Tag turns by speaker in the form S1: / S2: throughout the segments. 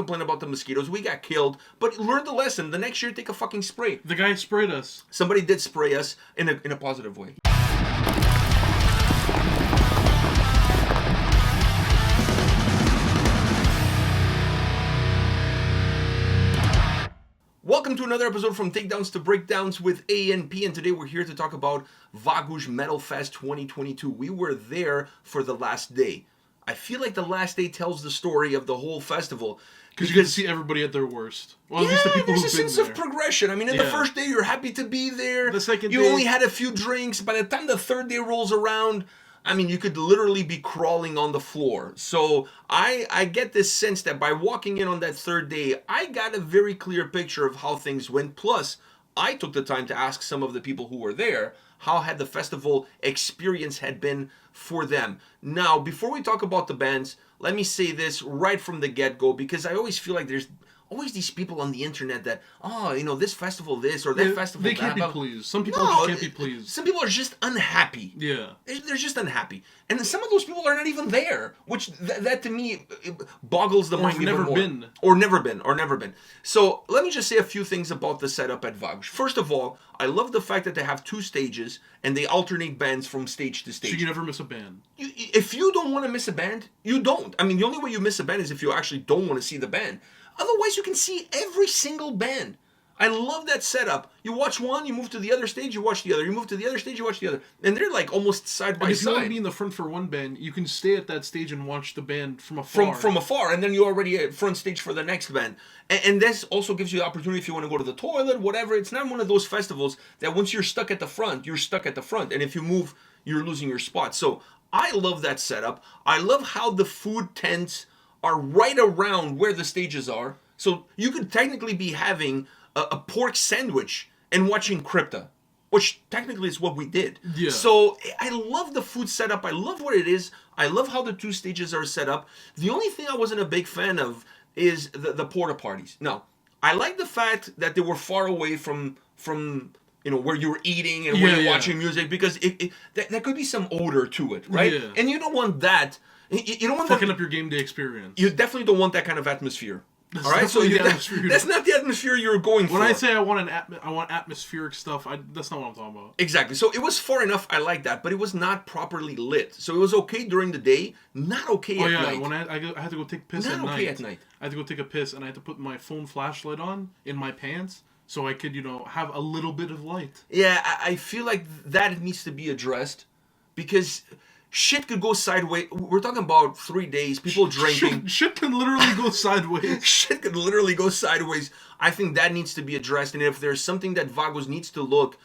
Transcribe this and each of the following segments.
S1: complain about the mosquitoes. We got killed. But learn the lesson. The next year, take a fucking spray.
S2: The guy sprayed us.
S1: Somebody did spray us in a positive way. Welcome to another episode from Takedowns to Breakdowns with A&P, and today we're here to talk about Vagosmetalfest 2022. We were there for the last day. I feel like the last day tells the story of the whole festival.
S2: Because you get to see everybody at their worst. Well,
S1: at
S2: least the people
S1: there's
S2: who've
S1: a
S2: been
S1: sense
S2: there.
S1: of progression. I mean, in the first day, you're happy to be there.
S2: The second
S1: you
S2: day...
S1: only had a few drinks. By the time the third day rolls around, I mean, you could literally be crawling on the floor. So I get this sense that by walking in on that third day, I got a very clear picture of how things went. Plus, I took the time to ask some of the people who were there how had the festival experience had been for them. Now, before we talk about the bands, let me say this right from the get-go, because I always feel like there's always these people on the internet that, this festival this or that festival that.
S2: They can't be pleased. Some people just can't be pleased.
S1: Some people are just unhappy.
S2: Yeah.
S1: They're just unhappy. And some of those people are not even there, which that to me boggles the mind even more. Or never been. So let me just say a few things about the setup at Vagos. First of all, I love the fact that they have two stages and they alternate bands from stage to stage.
S2: So you never miss a band.
S1: If you don't want to miss a band, you don't. I mean, the only way you miss a band is if you actually don't want to see the band. Otherwise, you can see every single band. I love that setup. You watch one, you move to the other stage, you watch the other. You move to the other stage, you watch the other. And they're like almost side by side.
S2: If you want to be in the front for one band, you can stay at that stage and watch the band from afar.
S1: From afar, and then you're already at front stage for the next band. And this also gives you the opportunity if you want to go to the toilet, whatever. It's not one of those festivals that once you're stuck at the front, you're stuck at the front. And if you move, you're losing your spot. So I love that setup. I love how the food tents are right around where the stages are. So you could technically be having a pork sandwich and watching Crypta, which technically is what we did.
S2: Yeah.
S1: So I love the food setup. I love what it is. I love how the two stages are set up. The only thing I wasn't a big fan of is the porta parties. Now, I like the fact that they were far away from where you were eating and where you're watching music, because there could be some odor to it, right?
S2: Yeah.
S1: And you don't want that. You don't want
S2: fucking up your game day experience.
S1: You definitely don't want that kind of atmosphere.
S2: That's
S1: all right, so that's not the atmosphere you're going for.
S2: When I say I want atmospheric stuff, that's not what I'm talking about.
S1: Exactly. So it was far enough. I like that, but it was not properly lit. So it was okay during the day, not okay at night.
S2: When I had to go take piss
S1: not
S2: at
S1: okay
S2: night.
S1: At night.
S2: I had to go take a piss, and I had to put my phone flashlight on in my pants so I could, have a little bit of light.
S1: Yeah, I feel like that needs to be addressed, because shit could go sideways. We're talking about 3 days, people drinking.
S2: Shit can literally go sideways.
S1: Shit could literally go sideways. I think that needs to be addressed. And if there's something that Vagos needs to look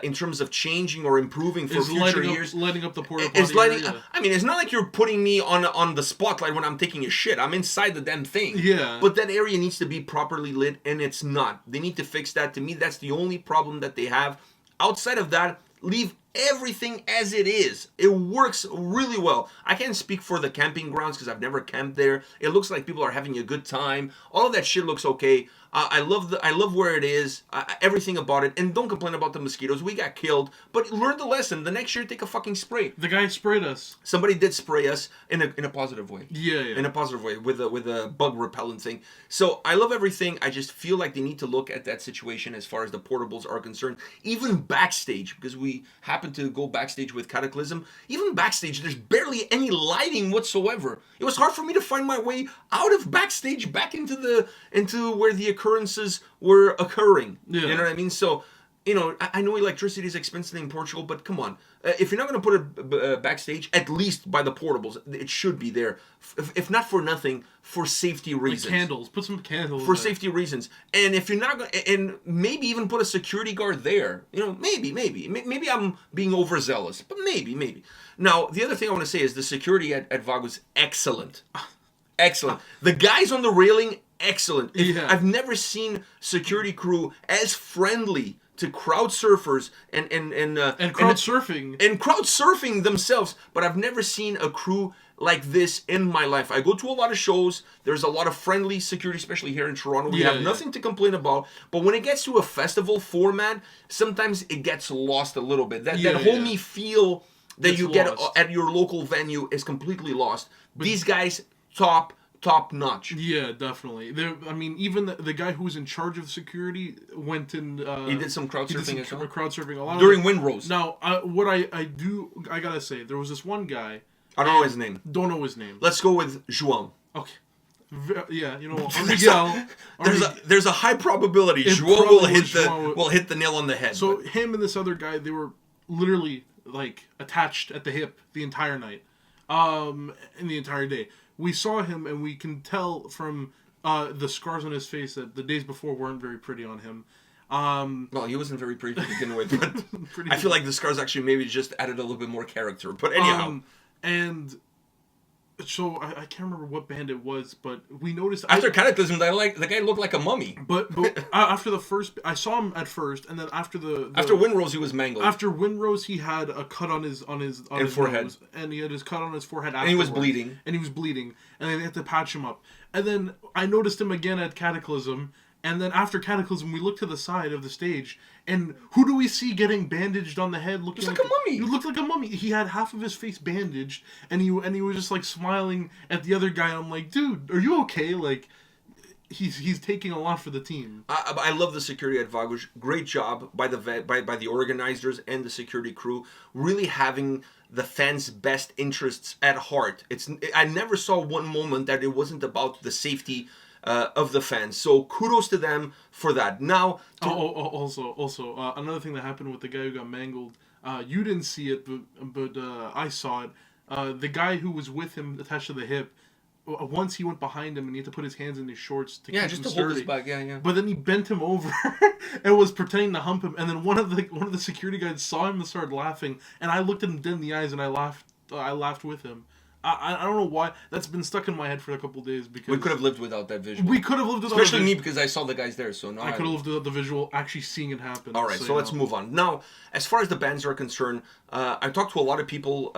S1: in terms of changing or improving for future years,
S2: lighting up the porta potty area.
S1: I mean, it's not like you're putting me on the spotlight when I'm taking a shit. I'm inside the damn thing.
S2: Yeah.
S1: But that area needs to be properly lit, and it's not. They need to fix that. To me, that's the only problem that they have. Outside of that, leave everything as it is. It works really well. I can't speak for the camping grounds because I've never camped there. It looks like people are having a good time. All of that shit looks okay. I love where it is. Everything about it. And don't complain about the mosquitoes. We got killed. But learn the lesson. The next year, take a fucking spray.
S2: The guy sprayed us.
S1: Somebody did spray us in a positive way.
S2: Yeah.
S1: In a positive way with a bug repellent thing. So I love everything. I just feel like they need to look at that situation as far as the portables are concerned. Even backstage, because we happen to go backstage with Cataclysm. Even backstage, there's barely any lighting whatsoever. It was hard for me to find my way out of backstage back into where the occurrences were occurring.
S2: Yeah.
S1: You know what I mean? So, I know electricity is expensive in Portugal, but come on. If you're not going to put it backstage, at least by the portables, it should be there. If not for nothing, for safety reasons.
S2: Like candles. Put some candles
S1: for
S2: there.
S1: Safety reasons. And if you're not going to, and maybe even put a security guard there. Maybe I'm being overzealous, but maybe. Now, the other thing I want to say is the security at Vagos, excellent. Excellent. The guys on the railing, excellent. I've never seen security crew as friendly to crowd surfers and
S2: crowd
S1: surfing themselves, but I've never seen a crew like this in my life. I go to a lot of shows. There's a lot of friendly security, especially here in Toronto. We have nothing to complain about. But when it gets to a festival format, sometimes it gets lost a little bit. That homey feel that you get at your local venue is completely lost. But these guys, top top notch.
S2: Yeah, definitely. I mean, even the guy who was in charge of security went and
S1: He did some crowd surfing as well.
S2: Crowd surfing a lot
S1: During Windrose.
S2: Now, what I gotta say, there was this one guy.
S1: I don't know his name.
S2: Don't know his name.
S1: Let's go with João.
S2: Okay. Yeah, you know, Miguel.
S1: There's a high probability João will hit the nail on the head.
S2: So him and this other guy, they were literally like attached at the hip the entire night, in the entire day. We saw him, and we can tell from the scars on his face that the days before weren't very pretty on him.
S1: Well, he wasn't very pretty to begin with, but I feel like the scars actually maybe just added a little bit more character. But anyhow,
S2: and so I can't remember what band it was, but we noticed
S1: after Cataclysm, the guy looked like a mummy.
S2: But after the first, I saw him at first, and then after
S1: after Windrose, he was mangled.
S2: After Windrose, he had a cut on his
S1: forehead,
S2: nose, and he had his cut on his forehead.
S1: And he was bleeding.
S2: And then they had to patch him up. And then I noticed him again at Cataclysm. And then after Cataclysm, we look to the side of the stage, and who do we see getting bandaged on the head? Looking
S1: like a mummy.
S2: He looked like a mummy. He had half of his face bandaged, and he was just like smiling at the other guy. I'm like, dude, are you okay? Like, he's taking a lot for the team.
S1: I love the security at Vagos. Great job by the organizers and the security crew, really having the fans' best interests at heart. I never saw one moment that it wasn't about the safety of the fans. So kudos to them for that. Now,
S2: also, another thing that happened with the guy who got mangled. You didn't see it, but I saw it. The guy who was with him attached to the hip. Once he went behind him and he had to put his hands in his shorts to keep him sturdy.
S1: Hold his back. Yeah.
S2: But then he bent him over and was pretending to hump him. And then one of the security guys saw him and started laughing. And I looked at him dead in the eyes and I laughed. I laughed with him. I don't know why. That's been stuck in my head for a couple of days because
S1: we could have lived without that visual.
S2: We could have lived without,
S1: especially me because I saw the guys there. So now
S2: I could have lived without the visual, actually seeing it happen.
S1: All right, so let's move on. Now, as far as the bands are concerned, I talked to a lot of people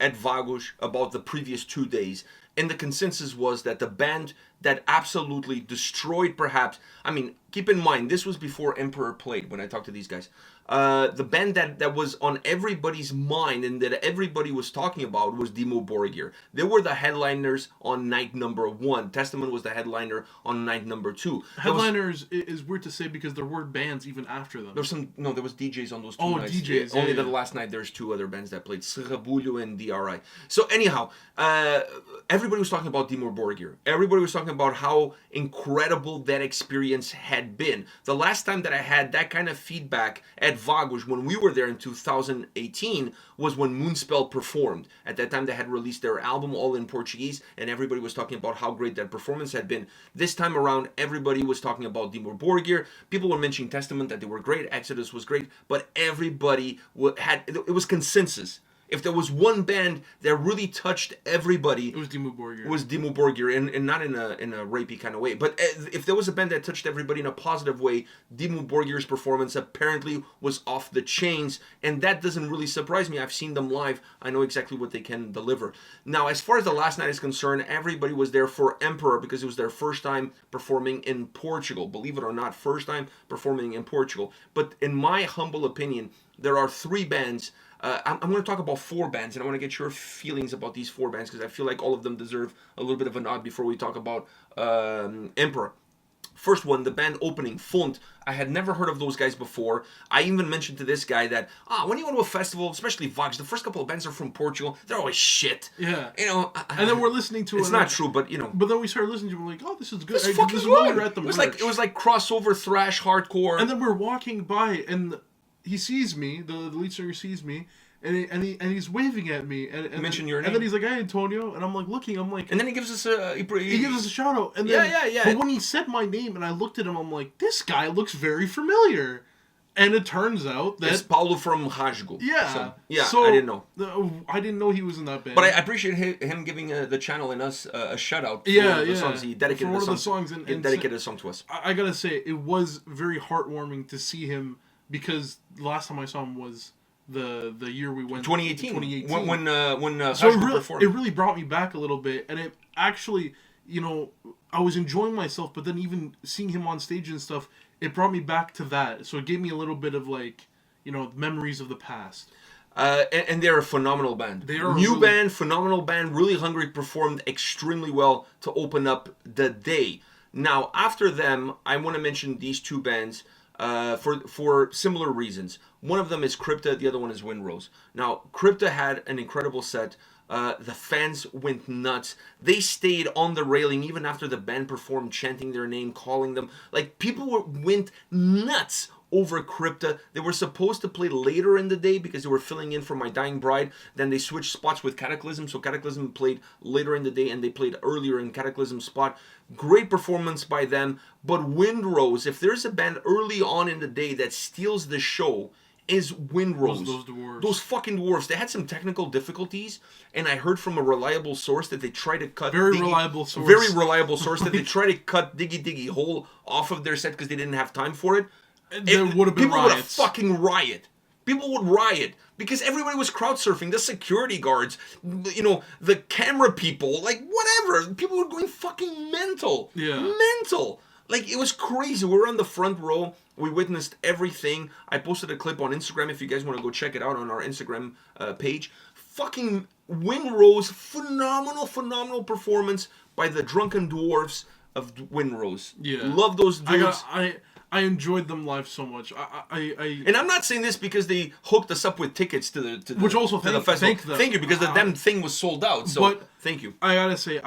S1: at Vagos about the previous 2 days, and the consensus was that the band that absolutely destroyed, perhaps. I mean, keep in mind this was before Emperor played. When I talked to these guys. The band that was on everybody's mind and that everybody was talking about was 𝗙𝗥𝗢𝗪𝗡𝗏 𝗏𝗏. They were the headliners on night number 1. Testament was the headliner on night number 2.
S2: Headliners is weird to say because there were bands even after them.
S1: There was DJs on those 2 nights.
S2: DJs.
S1: Only the last night there's 2 other bands that played, 𝗙𝗏𝗄𝗡𝗓 and DRI. So anyhow, everybody was talking about 𝗙𝗥𝗢𝗪𝗡𝗏 𝗏𝗏. Everybody was talking about how incredible that experience had been. The last time that I had that kind of feedback at Vagos when we were there in 2018 was when Moonspell performed. At that time they had released their album all in Portuguese and everybody was talking about how great that performance had been. This time around everybody was talking about 𝗙𝗥𝗢𝗪𝗏. People were mentioning Testament, that they were great, Exodus was great, but everybody it was consensus. If there was one band that really touched everybody,
S2: it was 𝗙𝗥𝗢𝗪𝗏.
S1: It was 𝗙𝗥𝗢𝗪𝗏, and not in a rapey kind of way. But if there was a band that touched everybody in a positive way, 𝗙𝗥𝗢𝗪𝗏's performance apparently was off the chains, and that doesn't really surprise me. I've seen them live. I know exactly what they can deliver. Now, as far as the last night is concerned, everybody was there for Emperor because it was their first time performing in Portugal. Believe it or not, first time performing in Portugal. But in my humble opinion, there are 3 bands. I'm going to talk about 4 bands, and I want to get your feelings about these 4 bands because I feel like all of them deserve a little bit of a nod before we talk about Emperor. First one, the band opening, Font. I had never heard of those guys before. I even mentioned to this guy that, when you go to a festival, especially Vagos, the first couple of bands are from Portugal. They're always shit.
S2: Yeah.
S1: You know.
S2: And then we're listening to it.
S1: It's not true, but you know.
S2: But then we started listening to it, we're like, oh, this is good.
S1: This is fucking good. It was like crossover thrash hardcore.
S2: And then we're walking by, and he sees me, the lead singer sees me, and he's waving at me, and
S1: mention your name,
S2: and then he's like, "Hey, Antonio," and I'm like looking, I'm like,
S1: and then he gives us a
S2: shout out, and then
S1: yeah.
S2: But when he said my name, and I looked at him, I'm like, this guy looks very familiar, and it turns out that
S1: it's Paulo from Rasgo.
S2: Yeah,
S1: so I didn't know.
S2: I didn't know he was in that band,
S1: but I appreciate him giving the channel and us a shout out. For the songs he dedicated.
S2: For one of the songs, and
S1: dedicated a song to us.
S2: I gotta say, it was very heartwarming to see him. Because the last time I saw him was the year we went
S1: 2018 when
S2: so it really brought me back a little bit, and it actually, you know, I was enjoying myself, but then even seeing him on stage and stuff, it brought me back to that. So it gave me a little bit of like, you know, memories of the past.
S1: And they're a phenomenal band.
S2: They are
S1: new
S2: really...
S1: band, phenomenal band, really hungry, performed extremely well to open up the day. Now, after them, I want to mention these two bands for similar reasons. One of them is Crypta, the other one is Windrose. Now, Crypta had an incredible set. The fans went nuts. They stayed on the railing even after the band performed, chanting their name, calling them. Like, people went nuts over Crypta. They were supposed to play later in the day because they were filling in for My Dying Bride. Then they switched spots with Cataclysm, so Cataclysm played later in the day and they played earlier in Cataclysm's spot. Great performance by them. But Windrose, if there's a band early on in the day that steals the show, is Windrose.
S2: Those dwarves.
S1: Those fucking dwarves. They had some technical difficulties, and I heard from a reliable source that they tried to cut...
S2: Very reliable source
S1: that they tried to cut Diggy Diggy Hole off of their set because they didn't have time for it.
S2: There would have been
S1: people
S2: riots.
S1: would have fucking riot. People would riot because everybody was crowd surfing. The security guards, the camera people, like whatever. People were going fucking mental.
S2: Yeah.
S1: Mental. Like, it was crazy. We were on the front row. We witnessed everything. I posted a clip on Instagram if you guys want to go check it out on our Instagram page. Fucking Windrose, phenomenal performance by the Drunken Dwarfs of Windrose.
S2: Yeah.
S1: Love those dudes.
S2: I enjoyed them live so much.
S1: And I'm not saying this because they hooked us up with tickets to the festival. Thank you, because the damn thing was sold out. So
S2: but
S1: thank you.
S2: I gotta say,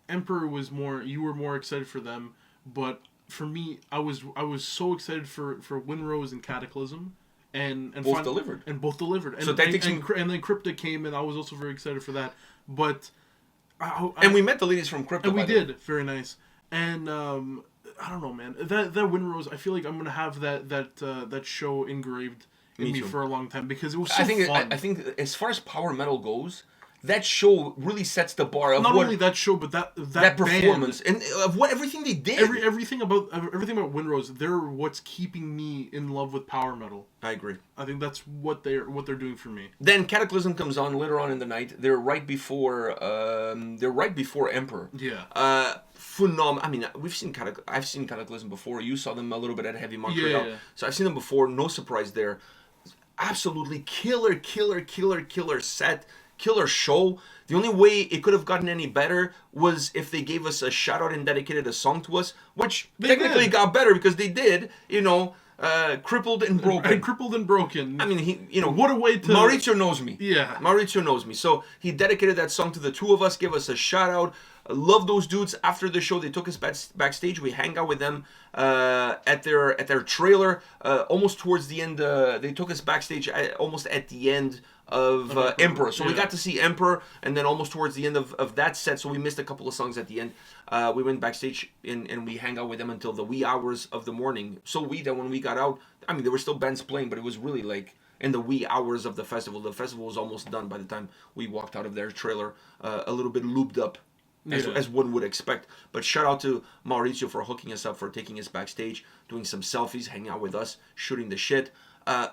S2: Emperor was more. You were more excited for them, but for me, I was so excited for Windrose and Cataclysm, and
S1: both delivered.
S2: And both delivered. And,
S1: so that takes
S2: and then Crypta came, and I was also very excited for that. But
S1: and we met the ladies from Crypta.
S2: And we did. Very nice. And I don't know, man. That Windrose, I feel like I'm gonna have that show engraved in me for a long time because it was so fun.
S1: I think as far as power metal goes, that show really sets the bar of
S2: not only that show, but that
S1: performance
S2: band,
S1: and of everything they did.
S2: Everything about Windrose, they're what's keeping me in love with power metal.
S1: I agree.
S2: I think that's what they're doing for me.
S1: Then Cataclysm comes on later on in the night. They're right before Emperor.
S2: Yeah.
S1: Phenomenal. I mean, I've seen Cataclysm before. You saw them a little bit at Heavy Montreal.
S2: Yeah.
S1: So I've seen them before. No surprise there. Absolutely killer set. Killer show. The only way it could have gotten any better was if they gave us a shout out and dedicated a song to us, which technically got better because they did, Crippled and Broken. I mean,
S2: what a way to...
S1: Maurizio knows me.
S2: Yeah.
S1: Maurizio knows me. So he dedicated that song to the two of us, gave us a shout out. I love those dudes. After the show, they took us backstage. We hang out with them at their trailer. Almost towards the end, they took us backstage almost at the end of Emperor. So we got to see Emperor, and then almost towards the end of that set, so we missed a couple of songs at the end. We went backstage and we hang out with them until the wee hours of the morning. So that when we got out, I mean, there were still bands playing, but it was really like in the wee hours of the festival. The festival was almost done by the time we walked out of their trailer, a little bit looped up. As one would expect. But shout out to Maurizio for hooking us up, for taking us backstage, doing some selfies, hanging out with us, shooting the shit.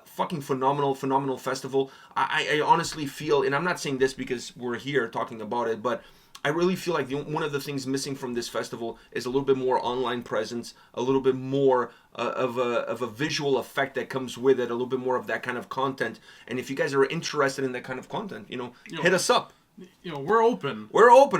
S1: Fucking phenomenal festival. I honestly feel, and I'm not saying this because we're here talking about it, but I really feel like one of the things missing from this festival is a little bit more online presence, a little bit more of a visual effect that comes with it, a little bit more of that kind of content. And if you guys are interested in that kind of content, hit us up.
S2: We're open.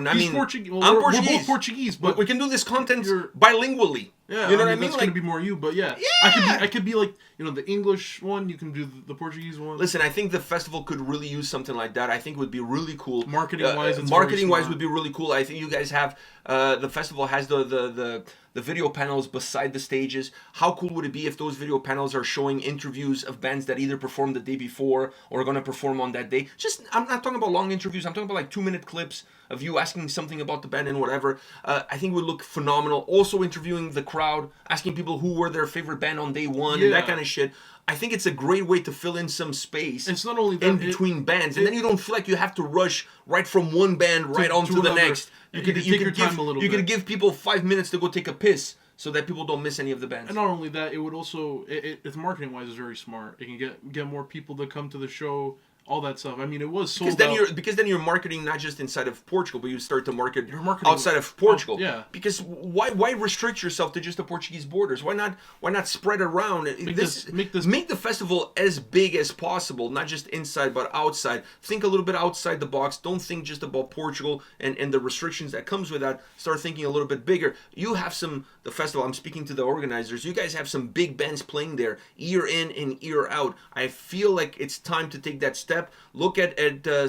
S1: I mean,
S2: Portuguese.
S1: I'm Portuguese.
S2: We're both Portuguese, but
S1: we can do this content bilingually.
S2: Yeah,
S1: you know what I mean?
S2: That's gonna be more you, but yeah. I could be like, the English one. You can do the Portuguese one.
S1: Listen, I think the festival could really use something like that. I think it would be really cool.
S2: Marketing wise
S1: would be really cool. I think you guys have the festival has the video panels beside the stages. How cool would it be if those video panels are showing interviews of bands that either performed the day before or are going to perform on that day? I'm not talking about long interviews. I'm talking about like 2-minute clips of you asking something about the band and whatever. I think it would look phenomenal. Also interviewing the crowd, asking people who were their favorite band on day one and that kind of shit. I think it's a great way to fill in some space.
S2: It's not only that,
S1: in between bands, and then you don't feel like you have to rush right from one band right on to the next.
S2: You could take your time a little bit.
S1: You could give people 5 minutes to go take a piss, so that people don't miss any of the bands.
S2: And not only that, it would also, it's marketing wise, is very smart. It can get more people to come to the show all that stuff. I mean, it was sold
S1: because then you're marketing not just inside of Portugal, but you start to market
S2: marketing
S1: outside of Portugal.
S2: yeah.
S1: Because why restrict yourself to just the Portuguese borders? Why not spread around? Make the festival as big as possible, not just inside but outside. Think a little bit outside the box. Don't think just about Portugal and the restrictions that comes with that. Start thinking a little bit bigger. You have the festival. I'm speaking to the organizers. You guys have some big bands playing there, year in and year out. I feel like it's time to take that step. Look at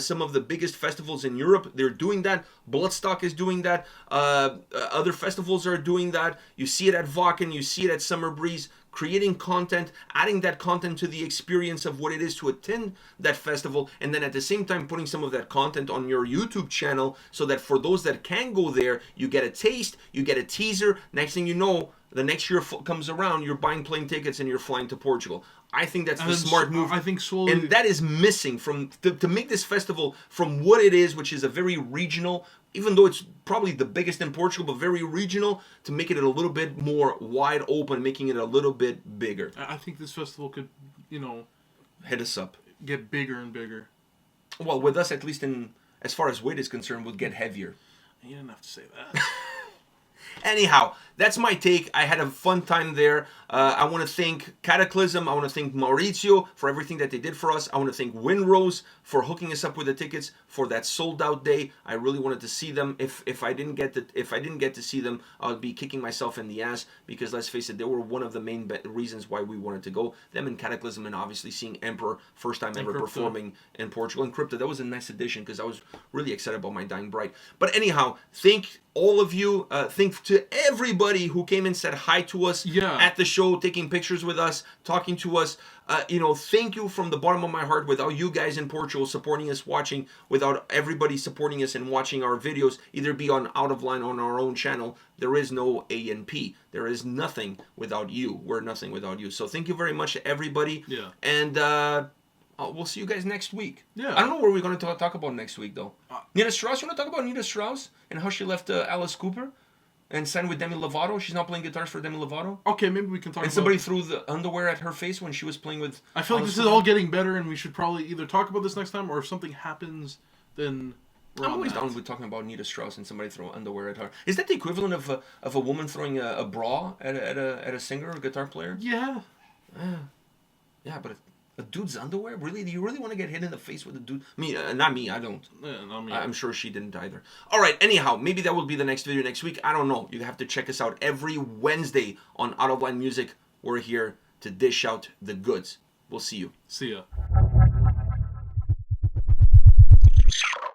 S1: some of the biggest festivals in Europe. They're doing that. Bloodstock is doing that. Other festivals are doing that. You see it at Wacken. You see it at Summer Breeze. Creating content, adding that content to the experience of what it is to attend that festival, and then at the same time putting some of that content on your YouTube channel so that for those that can go there, you get a taste, you get a teaser. Next thing you know, the next year comes around, you're buying plane tickets and you're flying to Portugal. I think that's the smart move.
S2: I think slowly,
S1: and that is missing to make this festival from what it is, which is a very regional, even though it's probably the biggest in Portugal, but very regional, to make it a little bit more wide open, making it a little bit bigger.
S2: I think this festival could,
S1: hit us up,
S2: get bigger and bigger.
S1: Well, with us, at least as far as weight is concerned, would get heavier.
S2: You didn't have to say that.
S1: Anyhow, that's my take. I had a fun time there. I want to thank Cataclysm. I want to thank Maurizio for everything that they did for us. I want to thank Windrose for hooking us up with the tickets for that sold out day. I really wanted to see them. If I didn't get to see them, I would be kicking myself in the ass, because let's face it, they were one of the main reasons why we wanted to go. Them and Cataclysm, and obviously seeing Emperor first time ever performing in Portugal, and Crypto. That was a nice addition because I was really excited about my Dying Bride. But anyhow, thank all of you. Thank to everybody who came and said hi to us at the show, taking pictures with us, talking to us. Thank you from the bottom of my heart. Without you guys in Portugal supporting us, watching, without everybody supporting us and watching our videos, either be on Out of Line on our own channel, there is no A&P. There is nothing without you. We're nothing without you. So thank you very much to everybody.
S2: Yeah.
S1: And we'll see you guys next week.
S2: Yeah.
S1: I don't know what we're going to talk about next week, though. Nita Strauss? You want to talk about Nita Strauss and how she left Alice Cooper and signed with Demi Lovato? She's now playing guitars for Demi Lovato.
S2: Okay, maybe we can talk about...
S1: And somebody threw the underwear at her face when she was playing with...
S2: I feel like this is all getting better, and we should probably either talk about this next time, or if something happens, then...
S1: I'm always down with talking about Nita Strauss and somebody throwing underwear at her. Is that the equivalent of a woman throwing a bra at a singer or a guitar player?
S2: Yeah.
S1: Yeah, but a dude's underwear? Really? Do you really want to get hit in the face with a dude? Not me. I don't.
S2: Yeah, not me.
S1: I'm sure she didn't either. All right. Anyhow, maybe that will be the next video next week. I don't know. You have to check us out every Wednesday on Out of Line Music. We're here to dish out the goods. We'll see you.
S2: See ya.